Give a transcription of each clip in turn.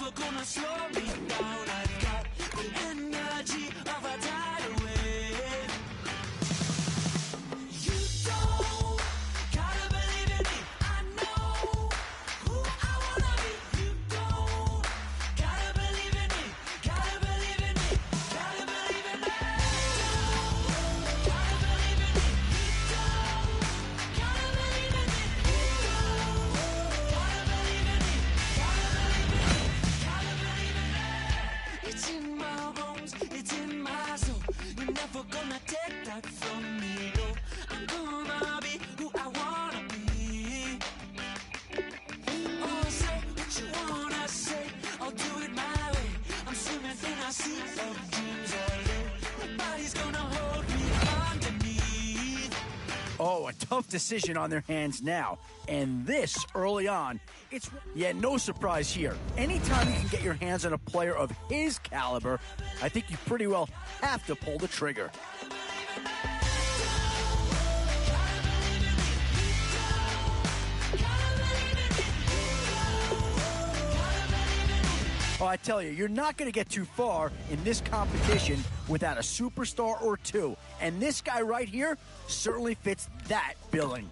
never gonna slow me down. I've got the energy of a tidal wave. You don't gotta believe in me. I know who I wanna be. You don't gotta believe in me. Gotta believe in me. Gotta believe in me. Gotta believe in me. You don't gotta believe in me. You don't gotta believe in me. Gotta believe in me. Gotta believe in me. It's in my bones. It's in my soul. You're never gonna take that from me. No, I'm gonna be who I wanna be. Oh, say what you wanna say. I'll do it my way. I'm swimming in a sea of dreams all day. Nobody's gonna hold me underneath. Oh, a tough decision on their hands now. And this early on, no surprise here. Anytime you can get your hands on a player of his caliber, I think you pretty well have to pull the trigger. Oh, I tell you, you're not going to get too far in this competition without a superstar or two. And this guy right here certainly fits that billing.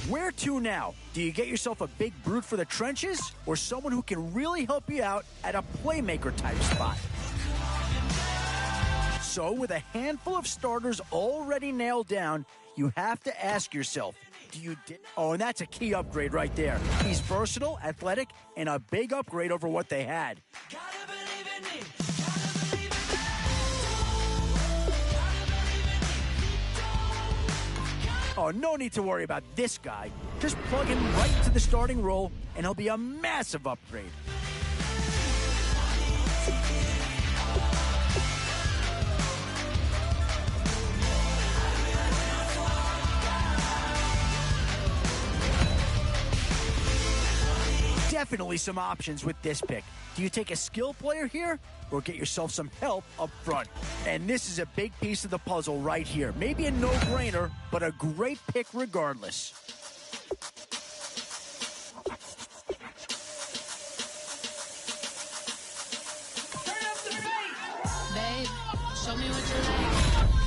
Where to now? Do you get yourself a big brute for the trenches or someone who can really help you out at a playmaker type spot? So with a handful of starters already nailed down, you have to ask yourself, and that's a key upgrade right there. He's versatile, athletic, and a big upgrade over what they had. Gotta believe in me. Gotta believe in me. Oh, no need to worry about this guy. Just plug him right into the starting role, and he'll be a massive upgrade. Definitely some options with this pick. Do you take a skill player here or get yourself some help up front? And this is a big piece of the puzzle right here. Maybe a no-brainer, but a great pick regardless. Turn up the bass. Babe, show me what you like.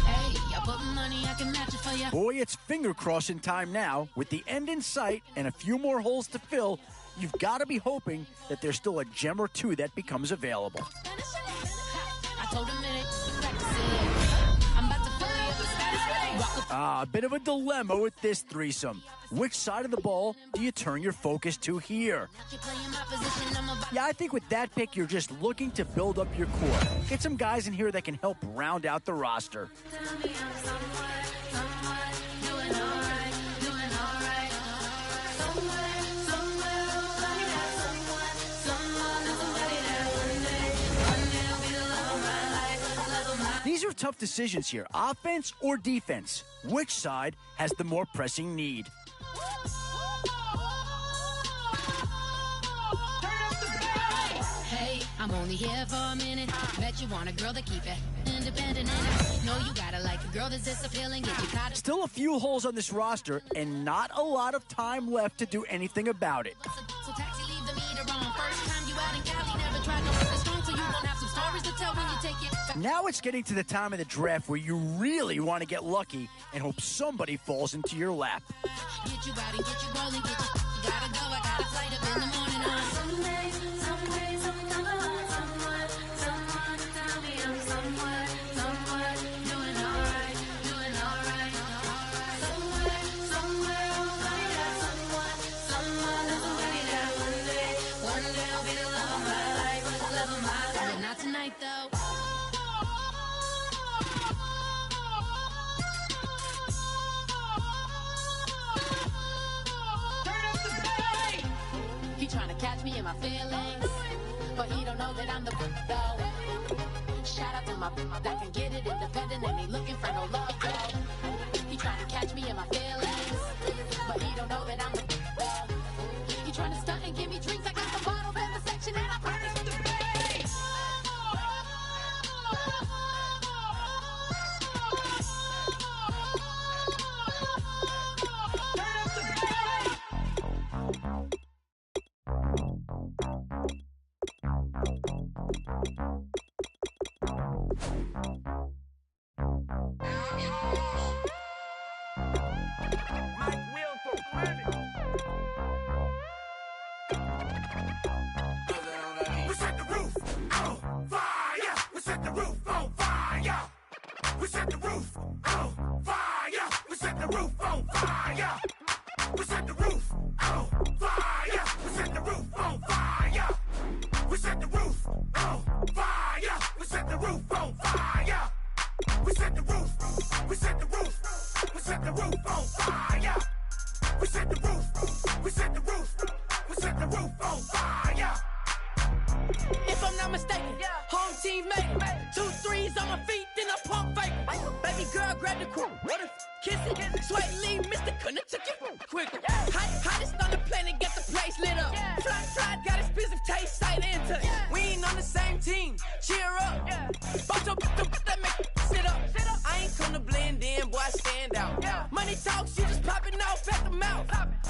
Hey, I put money, I can match it for you. Boy, it's finger-crossing time now. With the end in sight and a few more holes to fill, you've got to be hoping that there's still a gem or two that becomes available. I told him I'm about to fill you up with status. A bit of a dilemma with this threesome. Which side of the ball do you turn your focus to here? Yeah, I think with that pick, you're just looking to build up your core. Get some guys in here that can help round out the roster. These are tough decisions here. Offense or defense? Which side has the more pressing need? Hey, I'm only here for a minute. Bet you want a girl to keep it independent. And I know you gotta like a girl that's this appealing. Get you caught. Still a few holes on this roster and not a lot of time left to do anything about it. So taxi, leave the meter on. First time you out in Cali, never tried to work this strong, so you won't have some stories to tell when you take it. Now it's getting to the time of the draft where you really want to get lucky and hope somebody falls into your lap. Get you out and get you rolling, get you gotta go, I got a flight up in the morning on someday, someone to tell me I'm somewhere, doing alright, somewhere I'll find out someone is away that one day I'll be the love of my life, but not tonight though. Trying to catch me in my feelings, but he don't know that I'm the though. Shout out to my that can get it independent and he looking for no love though. He trying to catch me in my feelings, but he don't know that I'm the though. He trying to stunt and give me drinks. I got the bottles in the section and I promise the bass. Turn up the bass. set the roof on fire. We set the roof on fire. We set the roof on fire. We set the roof on fire. We set the roof on fire. We set the roof on fire. We set the roof. We set the roof. We set the roof on fire. We set the roof. We set the roof. We set the roof on fire. If I'm not mistaken, home team made it. 2 3s on my feet, then I pump fake. Baby girl, grab the quick. What if kiss it? Sweat lean, Mr. Couldn't took it quick. Hottest on the planet, get the place lit up. Fly, got expensive taste, sight into. We ain't on the same team. Cheer up. Both up, that make sit up. I ain't come to blend in, boy, I stand out. Money talks, you just popping off at the mouth.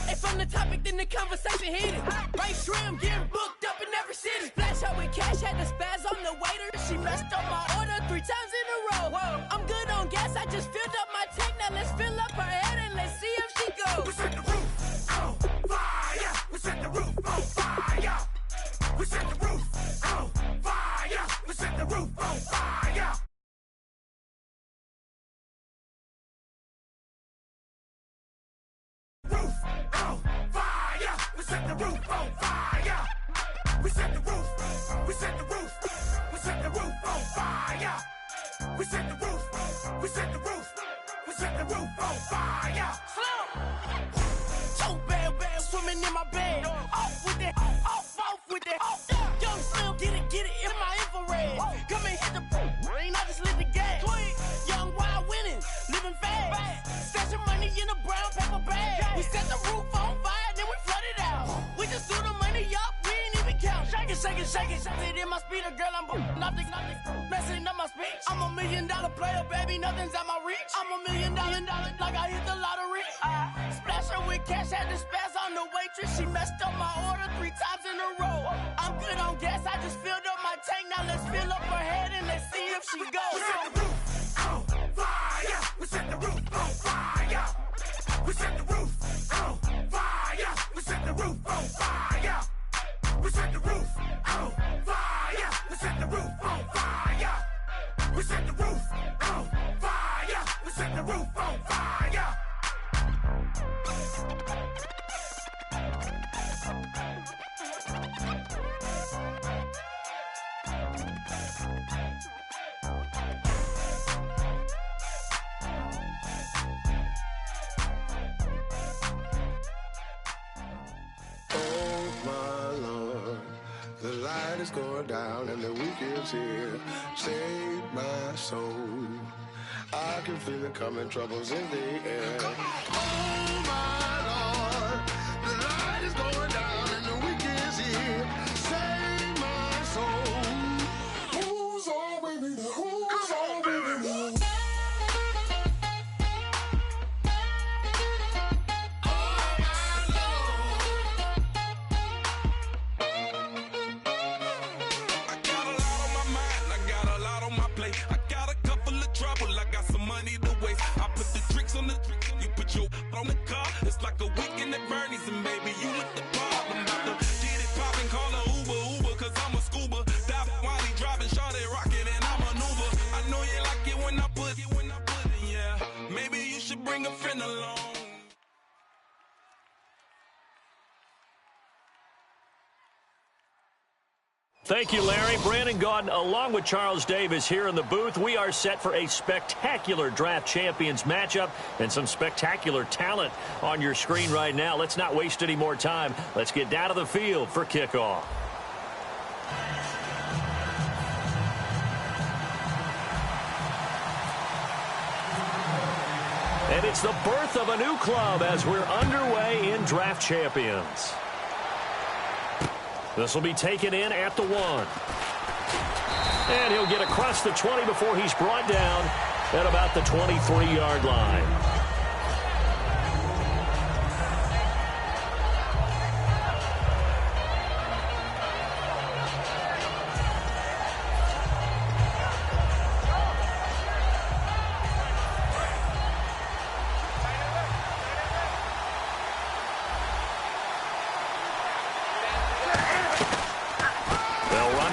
If I'm the topic, then the conversation heated. Right shrimp, getting booked up in every city. Splash out with cash, had the spaz on the waiter. She messed up my order 3 times in a row. I'm good on gas, I just filled up my tank. Now let's fill up her head and let's see if she goes. We set the roof on fire. We set the roof on fire. We set the roof on fire. We set the roof on fire. Roof on fire. We set the roof on fire. We set the roof. We set the roof. We set the roof on fire. We set the roof. We set the roof. We set the roof on fire. So bad, swimming in my bed. Off with that, off with that. Young Slim, get it in my infrared. Come and hit the rain, I just lit the gas. Young wild winning, living fast. Stashing money in a brown paper bag. We set the roof on fire, then we flood it out. We just threw the money up, we ain't even count. Shake it. It in my speeder, girl, I'm nothing. Messing up my speech. I'm $1 million player, baby, nothing's at my reach. I'm $1 million, like I hit the lottery. Splash her with cash, had the spaz on the waitress. She messed up my order 3 times in a row. I'm good on gas, I just filled up my tank. Now let's fill up her head and let's see if she goes. We set the roof on fire. We set the roof on fire. We set the roof on fire. We set the roof on fire. We set the roof on fire. We set the roof on fire. We set the roof on fire. We set the roof on fire. Oh my Lord, the light is going down and the week is here. Save my soul. I can feel it coming, troubles in the air. Oh my Lord, the light is going down and the week is here. Save my soul. Who's all with me? Who's all with me? On the car, it's like a weekend at Bernie's, and baby, you with the problem. About to get it poppin', call a Uber, cause I'm a scuba. Dive while he driving, shawty rockin', and I maneuver. I know you like it when I put it, yeah. Maybe you should bring a friend along. Thank you, Larry. Brandon Gaudin, along with Charles Davis here in the booth. We are set for a spectacular draft champions matchup and some spectacular talent on your screen right now. Let's not waste any more time. Let's get down to the field for kickoff. And it's the birth of a new club as we're underway in draft champions. This will be taken in at the 1. And he'll get across the 20 before he's brought down at about the 23-yard line.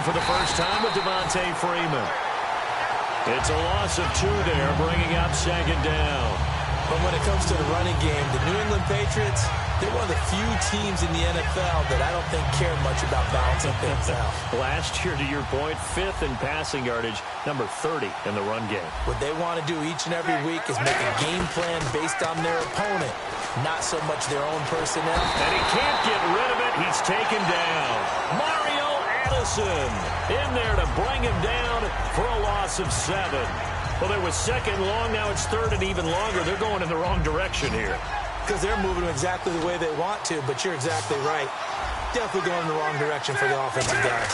For the first time with Devontae Freeman. It's a loss of 2 there, bringing up second down. But when it comes to the running game, the New England Patriots, they're one of the few teams in the NFL that I don't think care much about balancing things out. Last year, to your point, 5th in passing yardage, number 30 in the run game. What they want to do each and every week is make a game plan based on their opponent, not so much their own personnel. And he can't get rid of it. He's taken down. Mario Addison in there to bring him down for a loss of 7. Well, there was second long. Now it's third and even longer. They're going in the wrong direction here. Because they're moving exactly the way they want to, but you're exactly right. Definitely going in the wrong direction for the offensive guys.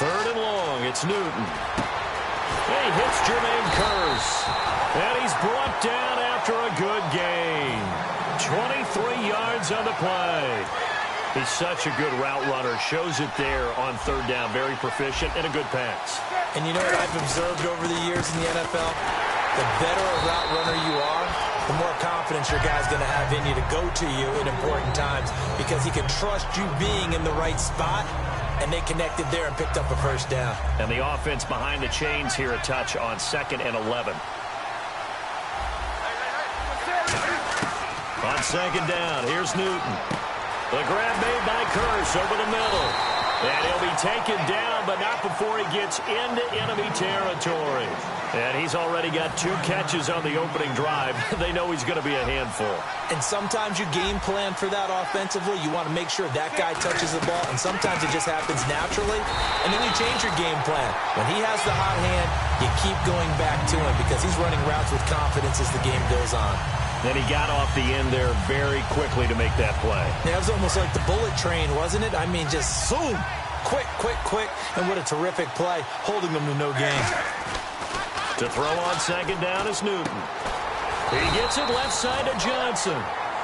Third and long. It's Newton. He hits Jermaine Kearse. And he's brought down after a good gain. 23 yards on the play. He's such a good route runner. Shows it there on third down. Very proficient and a good pass. And you know what I've observed over the years in the NFL? The better a route runner you are, the more confidence your guy's going to have in you to go to you in important times because he can trust you being in the right spot, and they connected there and picked up a first down. And the offense behind the chains here a touch on 2nd and 11. On 2nd down, here's Newton. The grab made by Kearse over the middle. And he'll be taken down, but not before he gets into enemy territory. And he's already got 2 catches on the opening drive. They know he's going to be a handful. And sometimes you game plan for that offensively. You want to make sure that guy touches the ball, and sometimes it just happens naturally. And then you change your game plan. When he has the hot hand, you keep going back to him because he's running routes with confidence as the game goes on. Then he got off the end there very quickly to make that play. Yeah, it was almost like the bullet train, wasn't it? I mean, just zoom. Quick, quick, quick. And what a terrific play, holding them to no gain. To throw on 2nd down is Newton. He gets it left side to Johnson.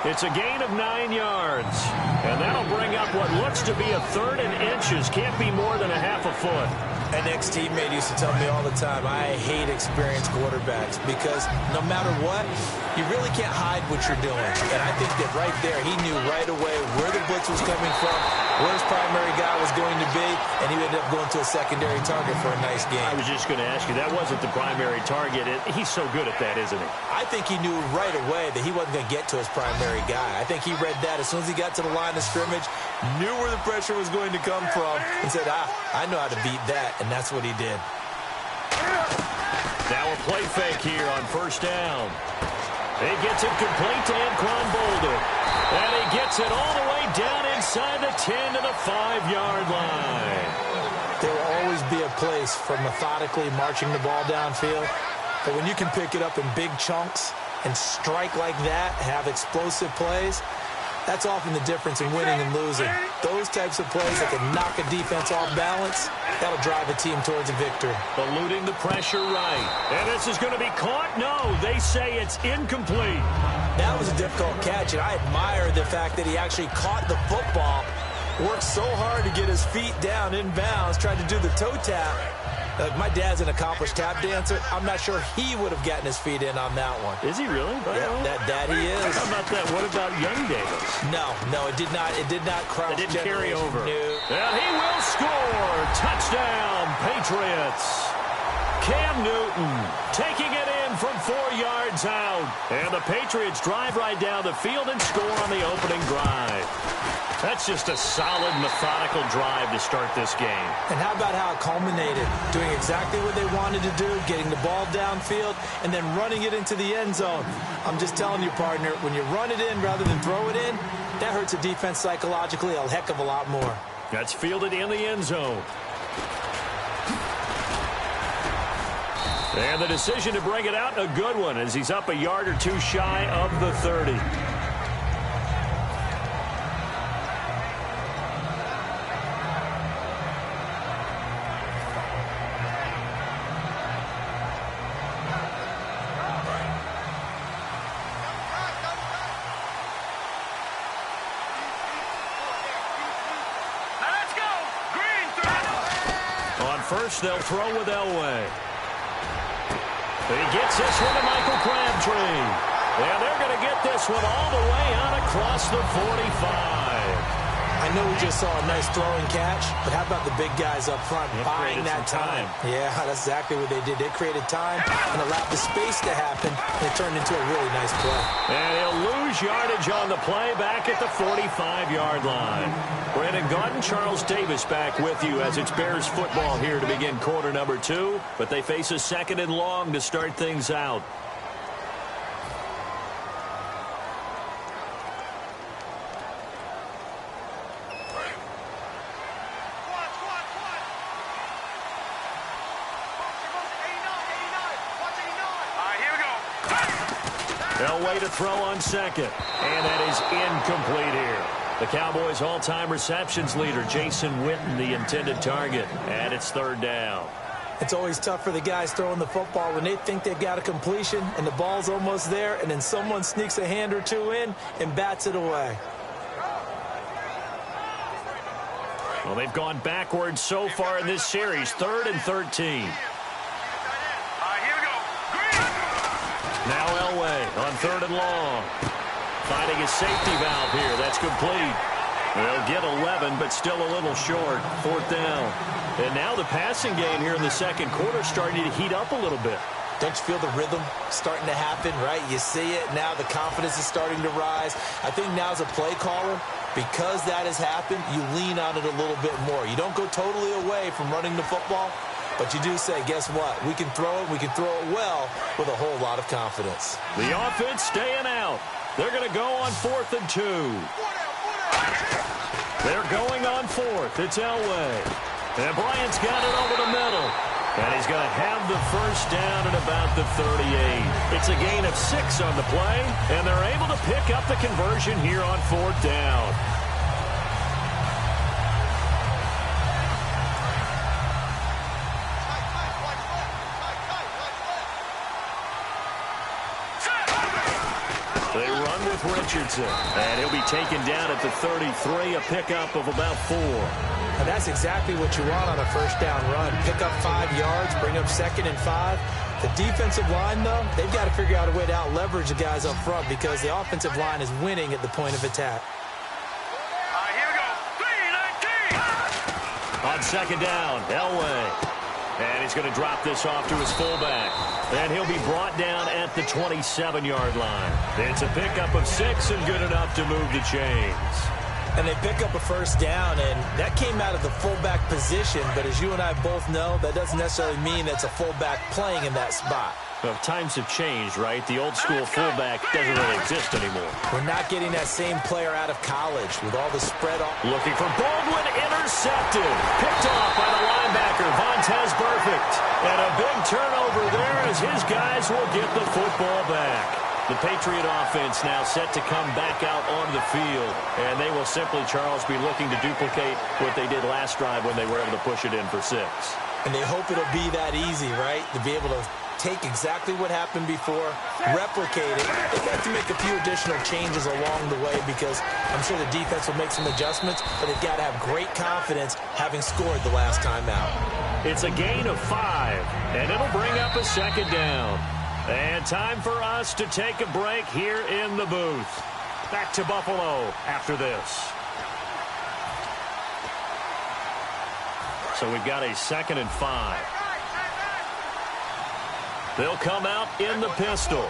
It's a gain of 9 yards. And that'll bring up what looks to be a 3rd and inches. Can't be more than a half a foot. An ex-teammate used to tell me all the time, I hate experienced quarterbacks because no matter what, you really can't hide what you're doing. And I think that right there, he knew right away where the blitz was coming from, where his primary guy was going to be, and he ended up going to a secondary target for a nice game. I was just going to ask you, that wasn't the primary target. He's so good at that, isn't he? I think he knew right away that he wasn't going to get to his primary guy. I think he read that as soon as he got to the line of scrimmage, knew where the pressure was going to come from, and said, I know how to beat that, and that's what he did. Now a play fake here on 1st down. He gets it complete to Anquan Boldin. And he gets it all the way down inside the 10 to the 5-yard line. There will always be a place for methodically marching the ball downfield. But when you can pick it up in big chunks and strike like that, have explosive plays, that's often the difference in winning and losing. Those types of plays that can knock a defense off balance, that'll drive a team towards a victory. Eluding the pressure right. And this is going to be caught? No, they say it's incomplete. That was a difficult catch, and I admire the fact that he actually caught the football, worked so hard to get his feet down in bounds, tried to do the toe tap. My dad's an accomplished tap dancer. I'm not sure he would have gotten his feet in on that one. Is he really? Yeah, that he is. How about that? What about Young Davis? No, it did not. It did not cross. It didn't carry over. No. And he will score. Touchdown, Patriots. Cam Newton taking it in from 4 yards out. And the Patriots drive right down the field and score on the opening drive. That's just a solid, methodical drive to start this game. And how about how it culminated? Doing exactly what they wanted to do, getting the ball downfield, and then running it into the end zone. I'm just telling you, partner, when you run it in rather than throw it in, that hurts a defense psychologically a heck of a lot more. That's fielded in the end zone. And the decision to bring it out, a good one, as he's up a yard or two shy of the 30. First, they'll throw with Elway. He gets this one to Michael Crabtree. And they're going to get this one all the way out across the 45. I I know we just saw a nice throwing catch, but how about the big guys up front buying that time? Yeah, that's exactly what they did. They created time and allowed the space to happen, and it turned into a really nice play. And he'll lose yardage on the play back at the 45-yard line. Brandon Gaudin, Charles Davis back with you as it's Bears football here to begin quarter number 2, but they face a 2nd and long to start things out. Elway to throw on 2nd, and that is incomplete here. The Cowboys' all-time receptions leader, Jason Witten, the intended target, and it's 3rd down. It's always tough for the guys throwing the football when they think they've got a completion and the ball's almost there, and then someone sneaks a hand or two in and bats it away. Well, they've gone backwards so far in this series, 3rd and 13. Now Elway on 3rd and long. Finding his safety valve here. That's complete. They'll get 11, but still a little short. 4th down. And now the passing game here in the 2nd quarter starting to heat up a little bit. Don't you feel the rhythm starting to happen, right? You see it. Now the confidence is starting to rise. I think now as a play caller, because that has happened, you lean on it a little bit more. You don't go totally away from running the football, but you do say, guess what? We can throw it. We can throw it well with a whole lot of confidence. The offense staying out. They're going to go on 4th and 2. They're going on 4th. It's Elway. And Bryant's got it over the middle. And he's going to have the 1st down at about the 38. It's a gain of 6 on the play, and they're able to pick up the conversion here on 4th down. They run with Richardson, and he'll be taken down at the 33, a pickup of about 4. And that's exactly what you want on a 1st down run. Pick up 5 yards, bring up 2nd and 5. The defensive line, though, they've got to figure out a way to out-leverage the guys up front because the offensive line is winning at the point of attack. Here we go. 3-19. On 2nd down, Elway. And he's going to drop this off to his fullback. And he'll be brought down at the 27-yard line. It's a pickup of 6 and good enough to move the chains. And they pick up a 1st down, and that came out of the fullback position. But as you and I both know, that doesn't necessarily mean that's a fullback playing in that spot. Well, times have changed, right? The old school fullback doesn't really exist anymore. We're not getting that same player out of college with all the spread off. Looking for Baldwin, intercepted. Picked off by the linebacker, Vontaze Burfict. And a big turnover there as his guys will get the football back. The Patriot offense now set to come back out onto the field, and they will simply, Charles, be looking to duplicate what they did last drive when they were able to push it in for 6. And they hope it'll be that easy, right, to be able to take exactly what happened before, replicate it. They've got to make a few additional changes along the way because I'm sure the defense will make some adjustments, but they've got to have great confidence having scored the last time out. It's a gain of 5, and it'll bring up a 2nd down. And time for us to take a break here in the booth. Back to Buffalo after this. So we've got a 2nd and 5. They'll come out in the pistol.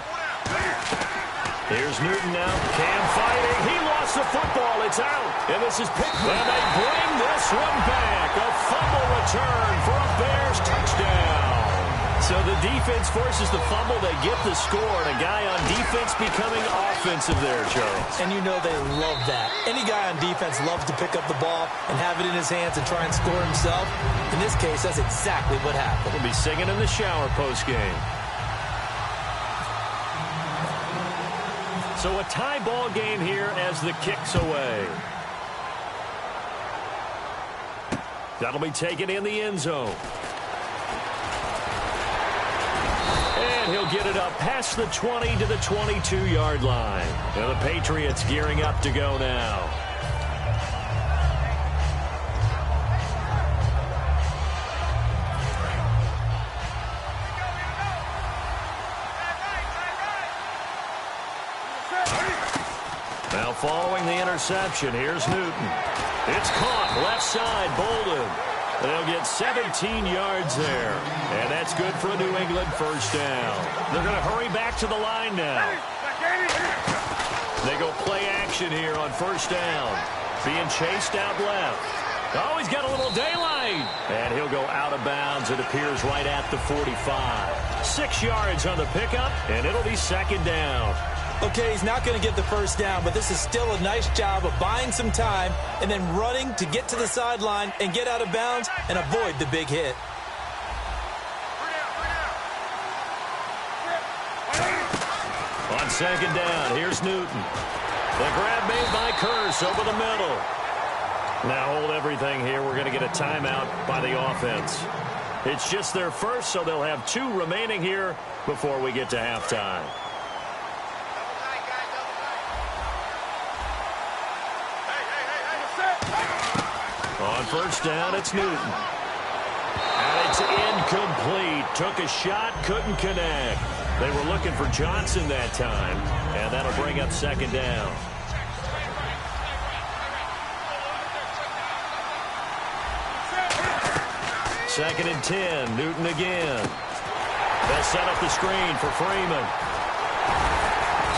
Here's Newton now. Cam fighting. He lost the football. It's out. And this is picked. And they bring this one back. A fumble return for a Bears touchdown. So the defense forces the fumble. They get the score. And a guy on defense becoming offensive there, Charles. And you know they love that. Any guy on defense loves to pick up the ball and have it in his hands and try and score himself. In this case, that's exactly what happened. We'll be singing in the shower post-game. So a tie ball game here as the kick's away. That'll be taken in the end zone. And he'll get it up past the 20 to the 22-yard line. And the Patriots gearing up to go now. Now following the interception. Here's Newton. It's caught left side, Bolden. They'll get 17 yards there. And that's good for a New England first down. They're going to hurry back to the line now. They go play action here on first down. Being chased out left. Oh, he's got a little daylight. And he'll go out of bounds. It appears right at the 45. 6 yards on the pickup, and it'll be second down. Okay, he's not going to get the first down, but this is still a nice job of buying some time and then running to get to the sideline and get out of bounds and avoid the big hit. On second down, here's Newton. The grab made by Curse over the middle. Now hold everything here. We're going to get a timeout by the offense. It's just their first, so they'll have 2 remaining here before we get to halftime. On first down, it's Newton. And it's incomplete. Took a shot, couldn't connect. They were looking for Johnson that time, and that'll bring up second down. Second and 10, Newton again. They'll set up the screen for Freeman.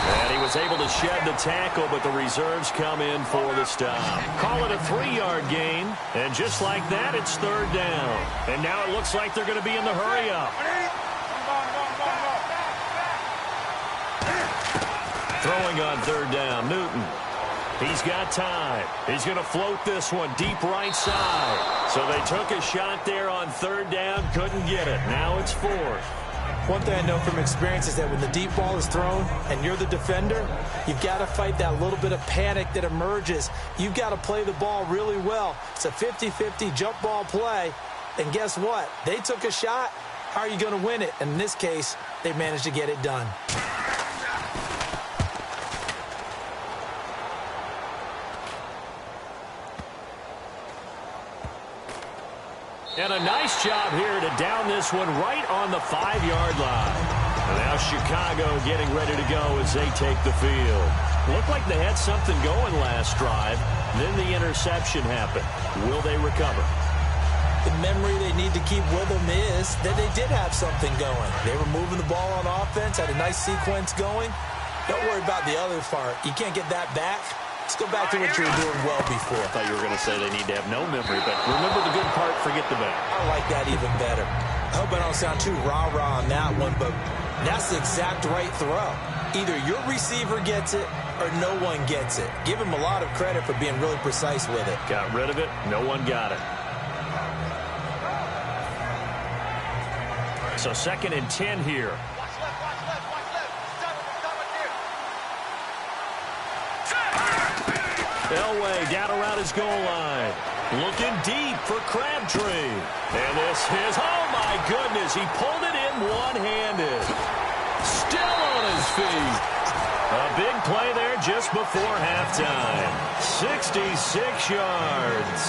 And he was able to shed the tackle, but the reserves come in for the stop. Call it a 3-yard gain, and just like that, it's third down. And now it looks like they're going to be in the hurry-up. Throwing on third down, Newton. He's got time. He's going to float this one deep right side. So they took a shot there on third down, couldn't get it. Now it's fourth. One thing I know from experience is that when the deep ball is thrown and you're the defender, you've got to fight that little bit of panic that emerges. You've got to play the ball really well. It's a 50-50 jump ball play. And guess what? They took a shot. How are you going to win it? And in this case, they managed to get it done. And a nice job here to down this one right on the 5-yard line. And now Chicago getting ready to go as they take the field. Looked like they had something going last drive. Then the interception happened. Will they recover? The memory they need to keep with them is that they did have something going. They were moving the ball on offense, had a nice sequence going. Don't worry about the other part. You can't get that back. Let's go back to what you were doing well before. I thought you were going to say they need to have no memory, but remember the good part, forget the bad. I like that even better. I hope I don't sound too rah-rah on that one, but that's the exact right throw. Either your receiver gets it or no one gets it. Give him a lot of credit for being really precise with it. Got rid of it. No one got it. So second and 10 here. Elway down around his goal line. Looking deep for Crabtree. And this is, oh my goodness, he pulled it in one-handed. Still on his feet. A big play there just before halftime. 66 yards.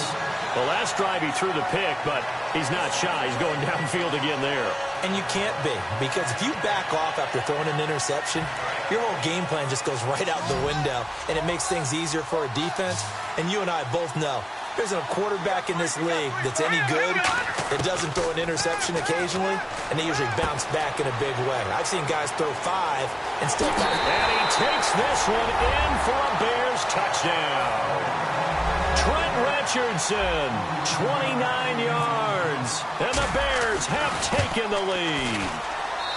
The last drive he threw the pick, but he's not shy. He's going downfield again there. And you can't be, because if you back off after throwing an interception, your whole game plan just goes right out the window, and it makes things easier for a defense. And you and I both know there's a quarterback in this league that's any good that doesn't throw an interception occasionally, and they usually bounce back in a big way. I've seen guys throw 5 and still find. And he takes this one in for a Bears touchdown. Trent Richardson, 29 yards, and the Bears have taken the lead.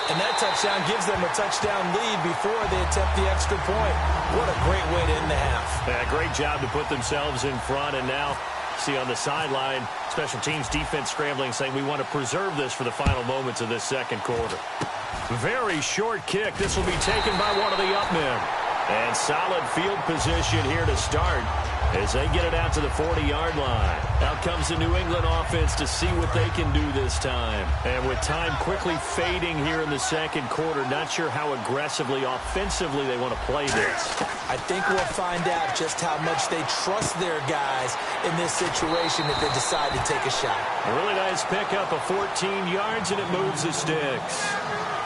And that touchdown gives them a touchdown lead before they attempt the extra point. What a great way to end the half. Yeah, great job to put themselves in front, and now see on the sideline, special teams defense scrambling, saying we want to preserve this for the final moments of this second quarter. Very short kick. This will be taken by one of the up men. And solid field position here to start as they get it out to the 40-yard line. Out comes the New England offense to see what they can do this time. And with time quickly fading here in the second quarter, not sure how aggressively, offensively they want to play this. I think we'll find out just how much they trust their guys in this situation if they decide to take a shot. A really nice pickup of 14 yards, and it moves the sticks.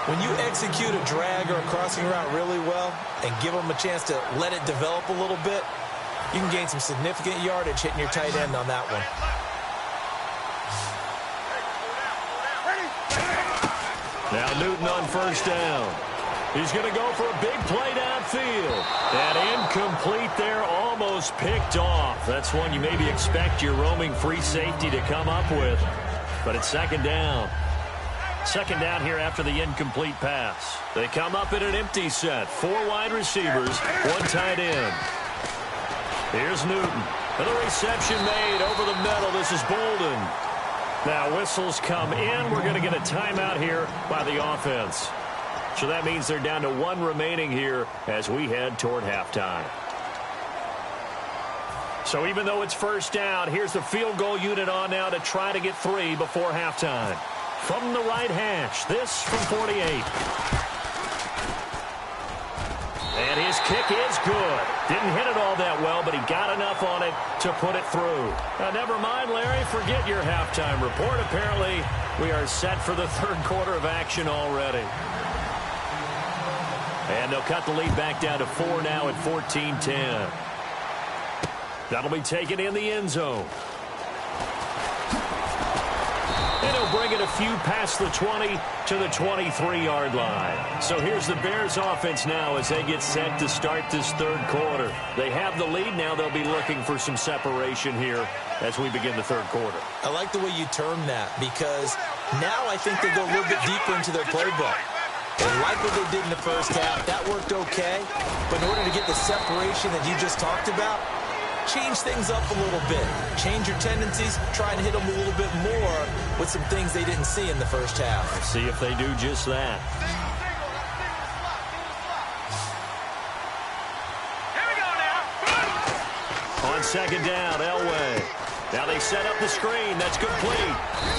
When you execute a drag or a crossing route really well and give them a chance to let it develop a little bit, you can gain some significant yardage hitting your tight end on that one. Now Newton on first down. He's going to go for a big play downfield. And incomplete there, almost picked off. That's one you maybe expect your roaming free safety to come up with. But it's second down. Second down here after the incomplete pass. They come up in an empty set. 4 wide receivers, 1 tight end. Here's Newton. And the reception made over the middle. This is Bolden. Now whistles come in. We're going to get a timeout here by the offense. So that means they're down to 1 remaining here as we head toward halftime. So even though it's first down, here's the field goal unit on now to try to get 3 before halftime. From the right hash, this from 48. And his kick is good. Didn't hit it all that well, but he got enough on it to put it through. Now, never mind, Larry, forget your halftime report. Apparently, we are set for the third quarter of action already. And they'll cut the lead back down to 4 now at 14-10. That'll be taken in the end zone. And he'll bring it a few past the 20 to the 23-yard line. So here's the Bears offense now as they get set to start this third quarter. They have the lead now. They'll be looking for some separation here as we begin the third quarter. I like the way you term that because now I think they go a little bit deeper into their playbook. They like what they did in the first half. That worked okay. But in order to get the separation that you just talked about, change things up a little bit. Change your tendencies. Try and hit them a little bit more with some things they didn't see in the first half. See if they do just that. Here we go now. On second down, Elway. Now they set up the screen. That's complete.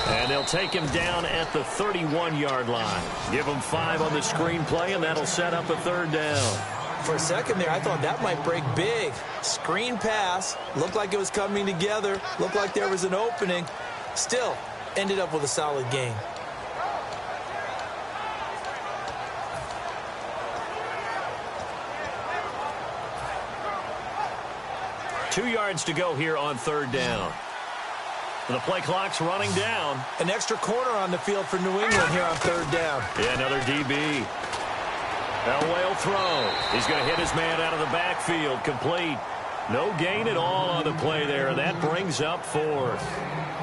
And they'll take him down at the 31-yard line. Give him 5 on the screen play, and that'll set up a third down. For a second there, I thought that might break big. Screen pass. Looked like it was coming together. Looked like there was an opening. Still, ended up with a solid game. Two yards to go here on third down. The play clock's running down. An extra corner on the field for New England here on third down. Yeah, another DB. Elway will throw. He's going to hit his man out of the backfield. Complete. No gain at all on the play there, and that brings up 4th.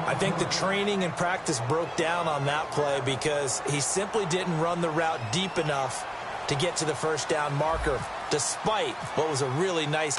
I think the training and practice broke down on that play because he simply didn't run the route deep enough to get to the first down marker, despite what was a really nice.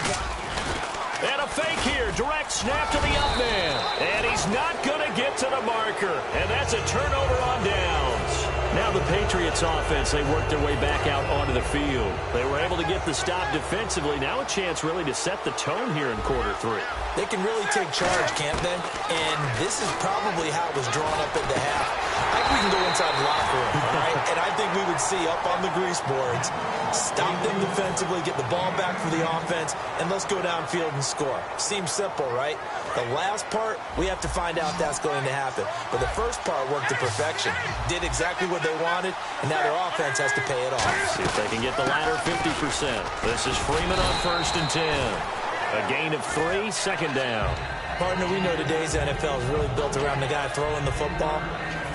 And a fake here. Direct snap to the up man. And he's not going to get to the marker. And that's a turnover on downs. Now the Patriots offense, they worked their way back out onto the field. They were able to get the stop defensively. Now a chance really to set the tone here in quarter 3. They can really take charge, can't they? And this is probably how it was drawn up at the half. I think we can go inside the locker room, all right? And I think we would see up on the grease boards, stop them defensively, get the ball back for the offense, and let's go downfield and score. Seems simple, right? The last part, we have to find out that's going to happen. But the first part worked to perfection. Did exactly what they wanted, and now their offense has to pay it off. See if they can get the latter 50%. This is Freeman on 1st and 10. A gain of 3, second down. Partner, we know today's NFL is really built around the guy throwing the football.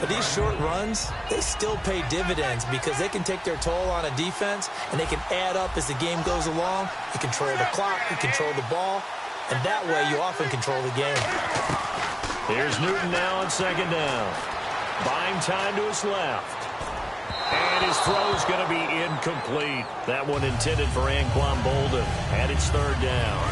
But these short runs, they still pay dividends because they can take their toll on a defense and they can add up as the game goes along. You control the clock, you control the ball, and that way you often control the game. Here's Newton now on second down. Buying time to his left. And his throw's going to be incomplete. That one intended for Anquan Bolden. And it's third down.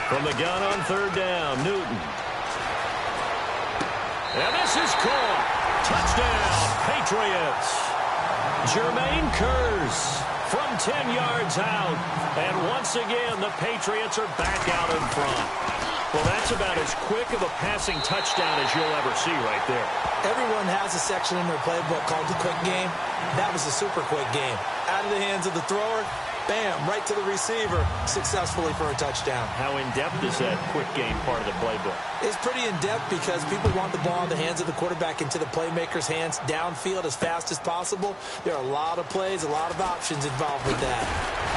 From the gun on third down, Newton. And this is caught. Touchdown, Patriots. Jermaine Kearse from 10 yards out. And once again, the Patriots are back out in front. Well, that's about as quick of a passing touchdown as you'll ever see right there. Everyone has a section in their playbook called the quick game. That was a super quick game. Out of the hands of the thrower, bam, right to the receiver, successfully for a touchdown. How in-depth is that quick game part of the playbook? It's pretty in-depth because people want the ball in the hands of the quarterback into the playmaker's hands downfield as fast as possible. There are a lot of plays, a lot of options involved with that.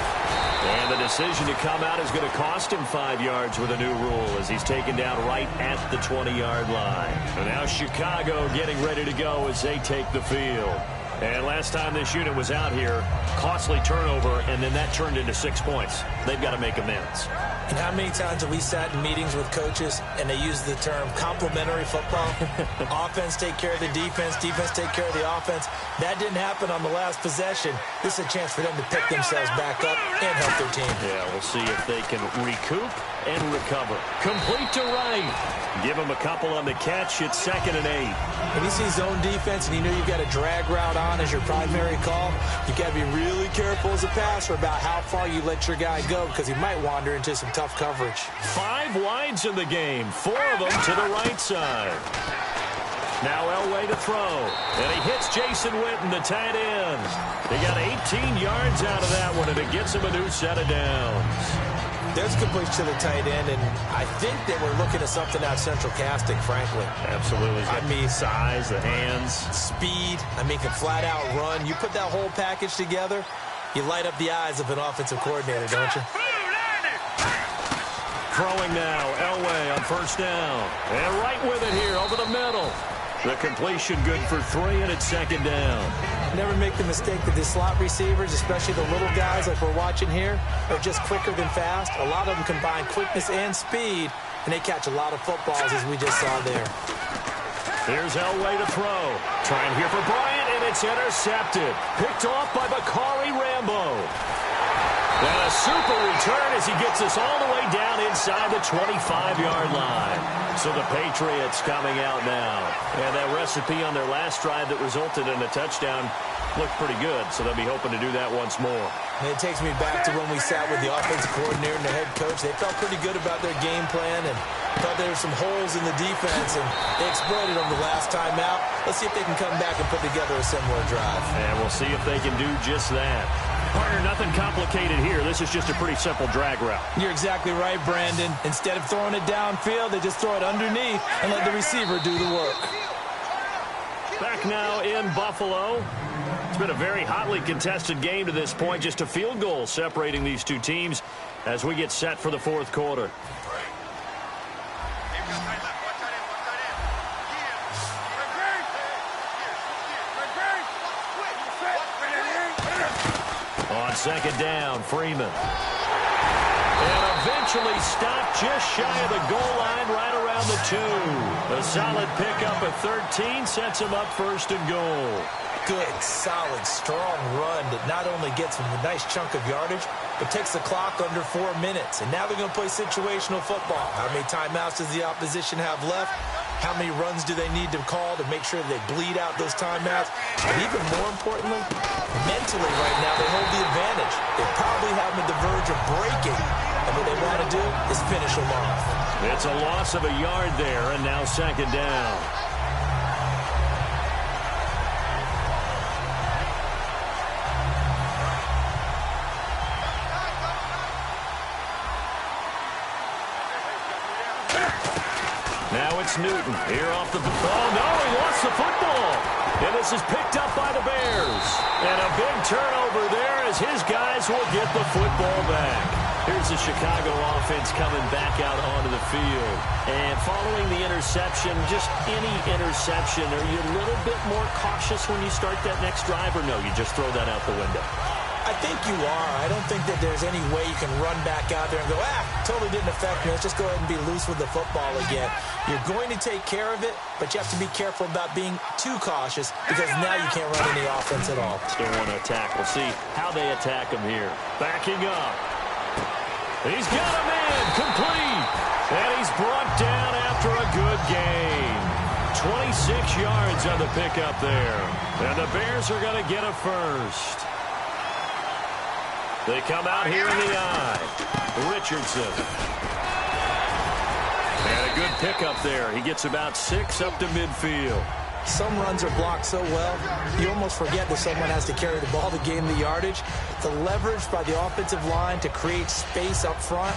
And the decision to come out is going to cost him 5 yards with a new rule as he's taken down right at the 20-yard line. And now Chicago getting ready to go as they take the field. And last time this unit was out here, costly turnover, and then that turned into 6 points. They've got to make amends. And how many times have we sat in meetings with coaches and they use the term complementary football? Offense take care of the defense, defense take care of the offense. That didn't happen on the last possession. This is a chance for them to pick themselves back up and help their team. Yeah, we'll see if they can recoup and recover. Complete to Wright. Give him a couple on the catch. It's 2nd and 8. When you see zone defense and you know you've got a drag route on as your primary call, you've got to be really careful as a passer about how far you let your guy go because he might wander into some tough coverage. 5 wides in the game, 4 of them to the right side. Now Elway to throw, and he hits Jason Witten, the tight end. They got 18 yards out of that one, and it gets him a new set of downs. There's a good push to the tight end, and I think that we're looking at something out of central casting, frankly. Absolutely. I mean, size, the hands. Speed. I mean, can flat out run. You put that whole package together, you light up the eyes of an offensive coordinator, don't you? Throwing now, Elway on 1st down. And right with it here, over the middle. The completion good for 3, and it's 2nd down. Never make the mistake that the slot receivers, especially the little guys like we're watching here, are just quicker than fast. A lot of them combine quickness and speed, and they catch a lot of footballs, as we just saw there. Here's Elway to throw. Trying here for Bryant, and it's intercepted. Picked off by Bakari Rambo. And a super return as he gets us all the way down inside the 25-yard line. So the Patriots coming out now. And that recipe on their last drive that resulted in a touchdown looked pretty good, so they'll be hoping to do that once more. And it takes me back to when we sat with the offensive coordinator and the head coach. They felt pretty good about their game plan and thought there were some holes in the defense, and they exploited them the last time out. Let's see if they can come back and put together a similar drive. And we'll see if they can do just that. Partner, nothing complicated here. This is just a pretty simple drag route. You're exactly right, Brandon. Instead of throwing it downfield, they just throw it underneath and let the receiver do the work. Back now in Buffalo. It's been a very hotly contested game to this point. Just a field goal separating these two teams as we get set for the 4th quarter. On 2nd down, Freeman. And eventually stopped just shy of the goal line right around the 2. A solid pickup at 13 sets him up 1st and goal. Good, solid, strong run that not only gets him a nice chunk of yardage, but takes the clock under 4 minutes. And now they're going to play situational football. How many timeouts does the opposition have left? How many runs do they need to call to make sure they bleed out those timeouts? But even more importantly, mentally right now, they hold the advantage. They probably have them at the verge of breaking. And what they want to do is finish them off. It's a loss of a yard there, and now 2nd down. Now it's Newton here off the... Oh, no, he lost the football. And this is picked up by the Bears. And a big turnover there as his guys will get the football back. Here's the Chicago offense coming back out onto the field. And following the interception, just any interception, are you a little bit more cautious when you start that next drive, or no, you just throw that out the window? I think you are. I don't think that there's any way you can run back out there and go, totally didn't affect me. Let's just go ahead and be loose with the football again. You're going to take care of it, but you have to be careful about being too cautious because now you can't run any offense at all. Still want to attack. We'll see how they attack him here. Backing up. He's got a man complete. And he's brought down after a good game. 26 yards on the pickup there. And the Bears are going to get a first. They come out here in the eye. Richardson. And a good pickup there. He gets about 6 up to midfield. Some runs are blocked so well, you almost forget that someone has to carry the ball to gain the yardage. The leverage by the offensive line to create space up front,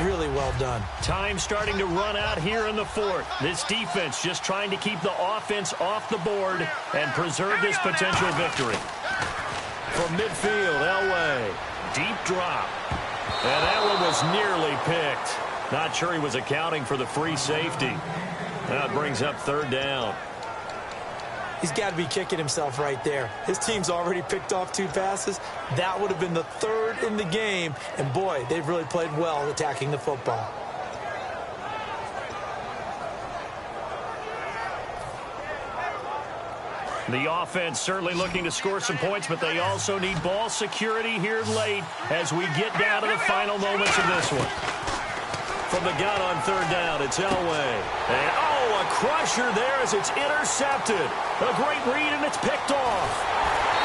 really well done. Time starting to run out here in the fourth. This defense just trying to keep the offense off the board and preserve this potential victory. From midfield, Elway. Deep drop. And that one was nearly picked. Not sure he was accounting for the free safety. That brings up third down. He's got to be kicking himself right there. His team's already picked off 2 passes. That would have been the 3rd in the game. And, boy, they've really played well attacking the football. The offense certainly looking to score some points, but they also need ball security here late as we get down to the final moments of this one. From the gun on third down, it's Elway. And, a crusher there as it's intercepted. A great read, and it's picked off.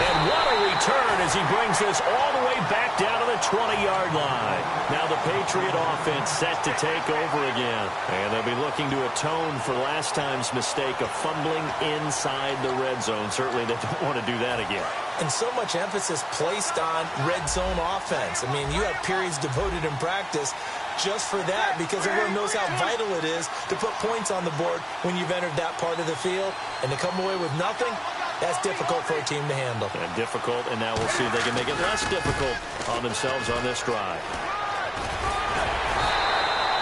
And what a return as he brings this all the way back down to the 20-yard line. Now the Patriot offense set to take over again. And they'll be looking to atone for last time's mistake of fumbling inside the red zone. Certainly they don't want to do that again. And so much emphasis placed on red zone offense. I mean, you have periods devoted in practice just for that, because everyone knows how vital it is to put points on the board when you've entered that part of the field. And to come away with nothing, that's difficult for a team to handle. And difficult, and now we'll see if they can make it less difficult on themselves on this drive.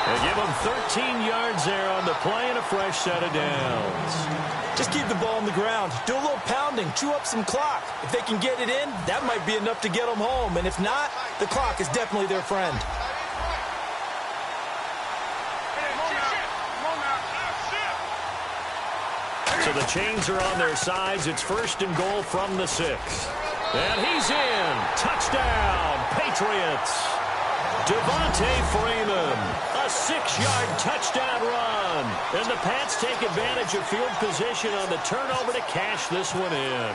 They give them 13 yards there on the play and a fresh set of downs. Just keep the ball on the ground. Do a little pounding. Chew up some clock. If they can get it in, that might be enough to get them home. And if not, the clock is definitely their friend. So the chains are on their sides. It's 1st and goal from the 6. And he's in. Touchdown, Patriots. Devontae Freeman, a 6-yard touchdown run. And the Pats take advantage of field position on the turnover to cash this one in.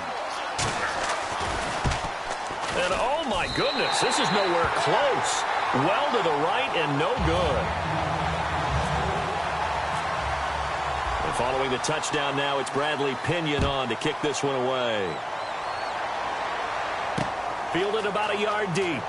And oh my goodness, this is nowhere close. Well to the right and no good. Following the touchdown now, it's Bradley Pinion on to kick this one away. Fielded about a yard deep.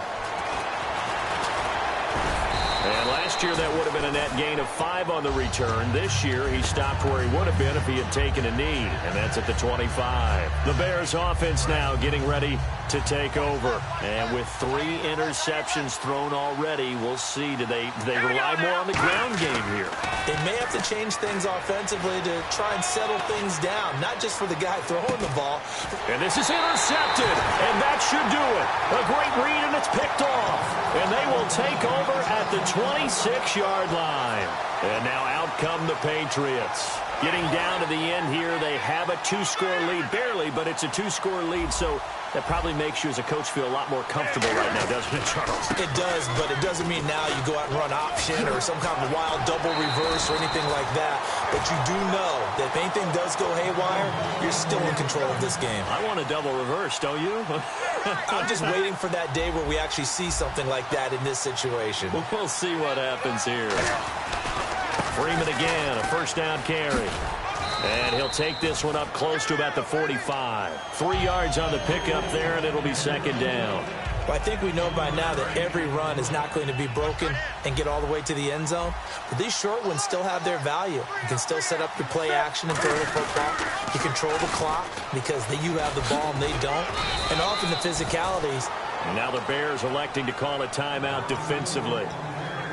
And last year that would have been a net gain of 5 on the return. This year he stopped where he would have been if he had taken a knee, and that's at the 25. The Bears offense now getting ready to take over. And with 3 interceptions thrown already, we'll see. Do they rely more on the ground game here? They may have to change things offensively to try and settle things down, not just for the guy throwing the ball. And this is intercepted, and that should do it. A great read, and it's picked off. And they will take over at the 26-yard line. And now out come the Patriots. Getting down to the end here, they have a 2-score lead. Barely, but it's a 2-score lead, so that probably makes you as a coach feel a lot more comfortable right now, doesn't it, Charles? It does, but it doesn't mean now you go out and run option or some kind of wild double reverse or anything like that. But you do know that if anything does go haywire, you're still in control of this game. I want a double reverse, don't you? I'm just waiting for that day where we actually see something like that in this situation. We'll see what happens here. Freeman again, a 1st down carry. And he'll take this one up close to about the 45. 3 yards on the pickup there, and it'll be 2nd down. Well, I think we know by now that every run is not going to be broken and get all the way to the end zone. But these short ones still have their value. You can still set up your play action and throw the football. You control the clock because you have the ball and they don't. And often the physicalities. Now the Bears electing to call a timeout defensively.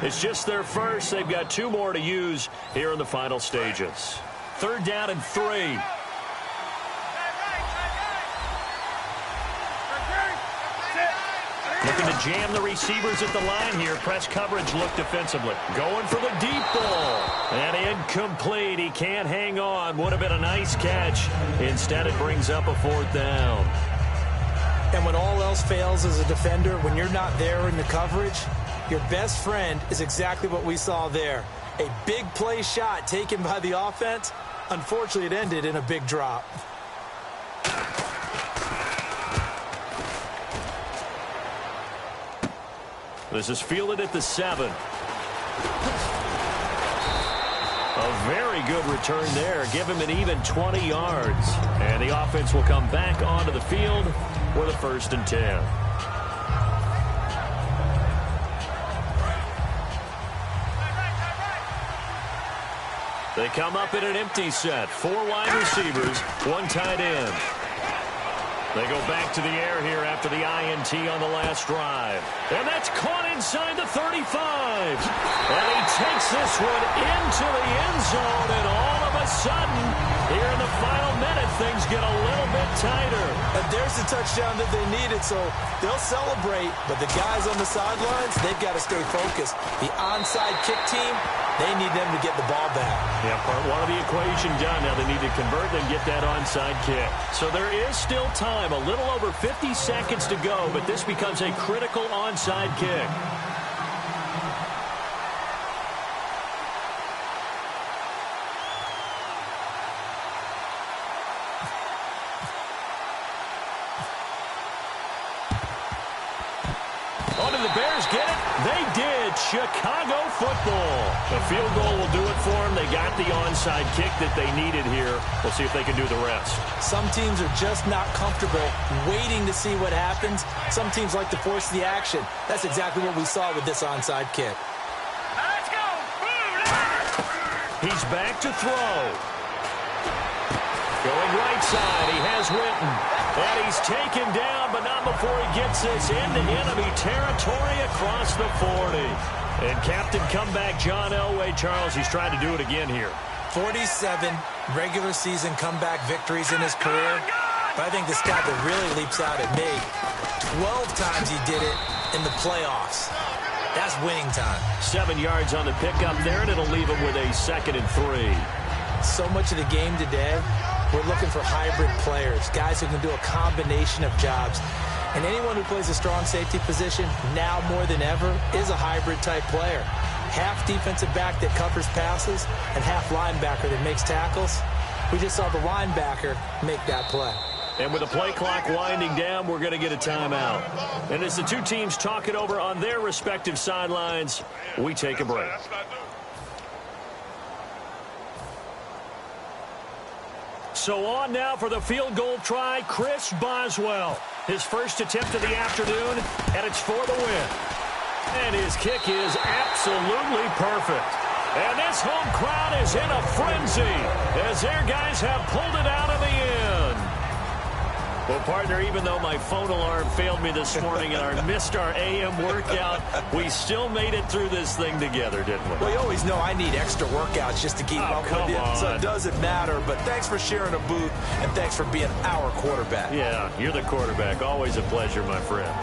It's just their first. They've got 2 more to use here in the final stages. 3rd down and 3. Looking to jam the receivers at the line here. Press coverage look defensively. Going for the deep ball. And incomplete. He can't hang on. Would have been a nice catch. Instead, it brings up a 4th down. And when all else fails as a defender, when you're not there in the coverage, your best friend is exactly what we saw there. A big play shot taken by the offense. Unfortunately, it ended in a big drop. This is fielded at the 7. A very good return there. Give him an even 20 yards. And the offense will come back onto the field with a 1st and 10. They come up in an empty set. 4 wide receivers, 1 tight end. They go back to the air here after the INT on the last drive. And that's caught inside the 35. And he takes this one into the end zone. And all of a sudden, here in the final minute, things get a little bit tighter. And there's the touchdown that they needed, so they'll celebrate. But the guys on the sidelines, they've got to stay focused. The onside kick team, they need them to get the ball back. Yeah, part 1 of the equation done. Now they need to convert and get that onside kick. So there is still time, a little over 50 seconds to go, but this becomes a critical onside kick. Oh, did the Bears get it? They did. Chicago football. The field goal will do it for them. They got the onside kick that they needed here. We'll see if they can do the rest. Some teams are just not comfortable waiting to see what happens. Some teams like to force the action. That's exactly what we saw with this onside kick. Let's go. He's back to throw. Going right side, he has Witten. And he's taken down, but not before he gets this into enemy territory across the 40. And Captain Comeback John Elway, Charles, he's trying to do it again here. 47 regular season comeback victories in his career. But I think the stat that really leaps out at me, 12 times he did it in the playoffs. That's winning time. 7 yards on the pickup there, and it'll leave him with a 2nd and 3. So much of the game today, we're looking for hybrid players, guys who can do a combination of jobs. And anyone who plays a strong safety position, now more than ever, is a hybrid-type player. Half defensive back that covers passes and half linebacker that makes tackles. We just saw the linebacker make that play. And with the play clock winding down, we're going to get a timeout. And as the two teams talk it over on their respective sidelines, we take a break. So on now for the field goal try, Chris Boswell. His first attempt of the afternoon, and it's for the win. And his kick is absolutely perfect. And this home crowd is in a frenzy as their guys have pulled it out of the end. Well, partner, even though my phone alarm failed me this morning and I missed our AM workout, we still made it through this thing together, didn't we? Well, you always know I need extra workouts just to keep up with you, so it doesn't matter. But thanks for sharing a booth, and thanks for being our quarterback. Yeah, you're the quarterback. Always a pleasure, my friend.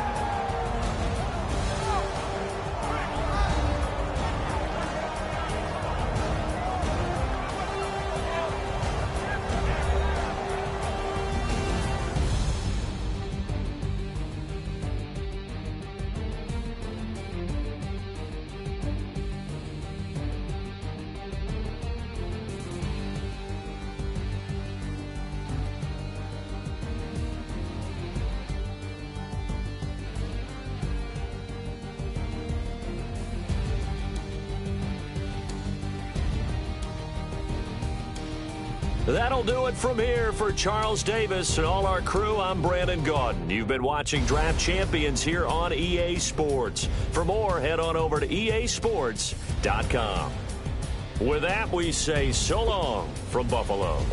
That'll do it from here for Charles Davis and all our crew. I'm Brandon Gaudin. You've been watching Draft Champions here on EA Sports. For more, head on over to easports.com. With that, we say so long from Buffalo.